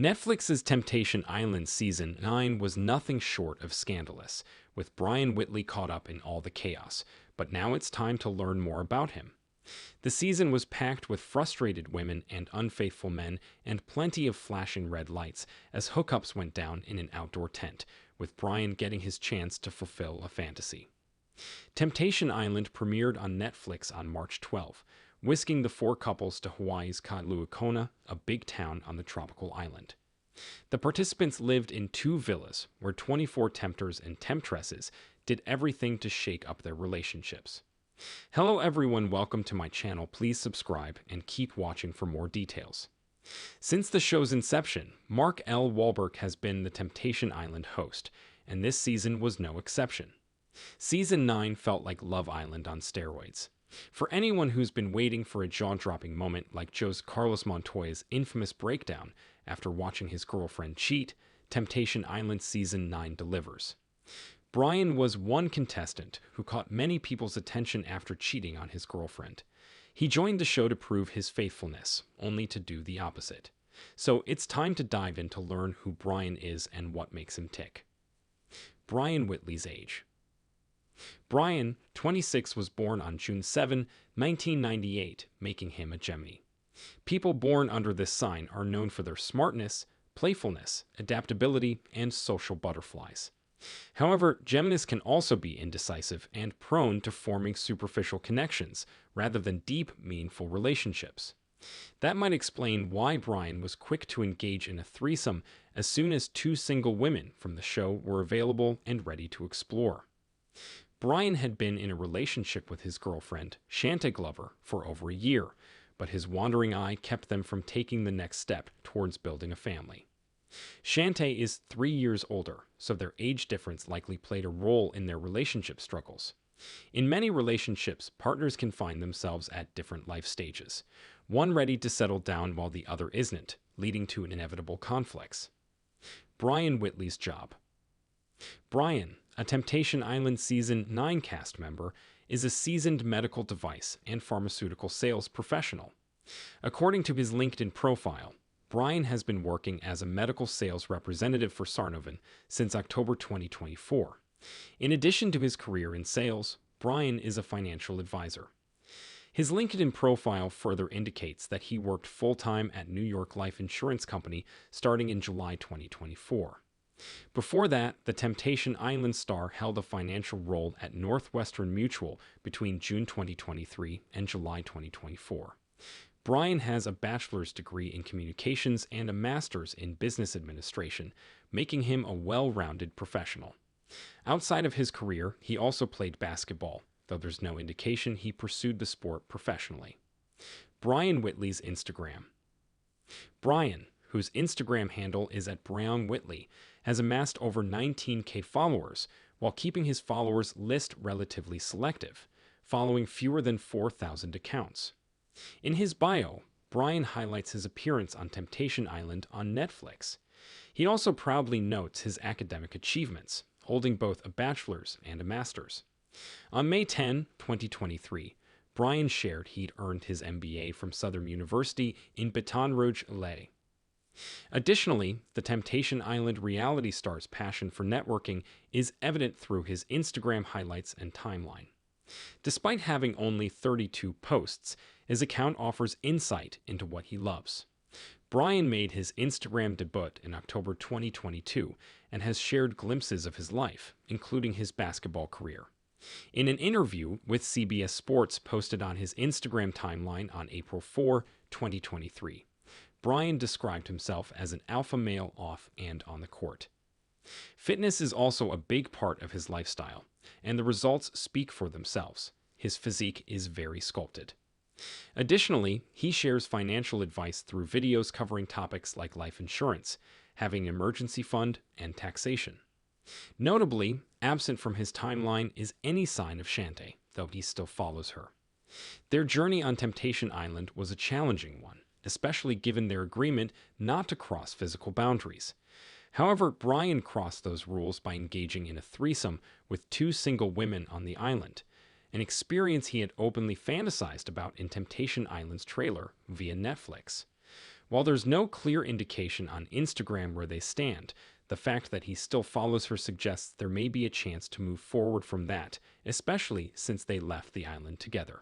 Netflix's Temptation Island Season 9 was nothing short of scandalous, with Brion Whitley caught up in all the chaos, but now it's time to learn more about him. The season was packed with frustrated women and unfaithful men, and plenty of flashing red lights as hookups went down in an outdoor tent, with Brion getting his chance to fulfill a fantasy. Temptation Island premiered on Netflix on March 12, whisking the four couples to Hawaii's Kaluakona, a big town on the tropical island. The participants lived in two villas where 24 tempters and temptresses did everything to shake up their relationships. Hello everyone, welcome to my channel. Please subscribe and keep watching for more details. Since the show's inception, Mark L. Wahlberg has been the Temptation Island host, and this season was no exception. Season 9 felt like Love Island on steroids. For anyone who's been waiting for a jaw-dropping moment like Carlos Montoya's infamous breakdown after watching his girlfriend cheat, Temptation Island Season 9 delivers. Brion was one contestant who caught many people's attention after cheating on his girlfriend. He joined the show to prove his faithfulness, only to do the opposite. So it's time to dive in to learn who Brion is and what makes him tick. Brion Whitley's age. Brion, 26, was born on June 7, 1998, making him a Gemini. People born under this sign are known for their smartness, playfulness, adaptability, and social butterflies. However, Geminis can also be indecisive and prone to forming superficial connections rather than deep, meaningful relationships. That might explain why Brion was quick to engage in a threesome as soon as two single women from the show were available and ready to explore. Brion had been in a relationship with his girlfriend, Shantae Glover, for over a year, but his wandering eye kept them from taking the next step towards building a family. Shantae is 3 years older, so their age difference likely played a role in their relationship struggles. In many relationships, partners can find themselves at different life stages, one ready to settle down while the other isn't, leading to inevitable conflicts. Brion Whitley's job. Brion, a Temptation Island Season 9 cast member, is a seasoned medical device and pharmaceutical sales professional. According to his LinkedIn profile, Brion has been working as a medical sales representative for Sarnovan since October 2024. In addition to his career in sales, Brion is a financial advisor. His LinkedIn profile further indicates that he worked full-time at New York Life Insurance Company starting in July 2024. Before that, the Temptation Island star held a financial role at Northwestern Mutual between June 2023 and July 2024. Brion has a bachelor's degree in communications and a master's in business administration, making him a well-rounded professional. Outside of his career, he also played basketball, though there's no indication he pursued the sport professionally. Brion Whitley's Instagram. Brion, whose Instagram handle is @Brion Whitley, has amassed over 19K followers, while keeping his followers list relatively selective, following fewer than 4,000 accounts. In his bio, Brion highlights his appearance on Temptation Island on Netflix. He also proudly notes his academic achievements, holding both a bachelor's and a master's. On May 10, 2023, Brion shared he'd earned his MBA from Southern University in Baton Rouge, LA. Additionally, the Temptation Island reality star's passion for networking is evident through his Instagram highlights and timeline. Despite having only 32 posts, his account offers insight into what he loves. Brion made his Instagram debut in October 2022 and has shared glimpses of his life, including his basketball career. In an interview with CBS Sports posted on his Instagram timeline on April 4, 2023, Brion described himself as an alpha male off and on the court. Fitness is also a big part of his lifestyle, and the results speak for themselves. His physique is very sculpted. Additionally, he shares financial advice through videos covering topics like life insurance, having an emergency fund, and taxation. Notably, absent from his timeline is any sign of Shantae, though he still follows her. Their journey on Temptation Island was a challenging one, especially given their agreement not to cross physical boundaries. However, Brion crossed those rules by engaging in a threesome with two single women on the island, an experience he had openly fantasized about in Temptation Island's trailer via Netflix. While there's no clear indication on Instagram where they stand, the fact that he still follows her suggests there may be a chance to move forward from that, especially since they left the island together.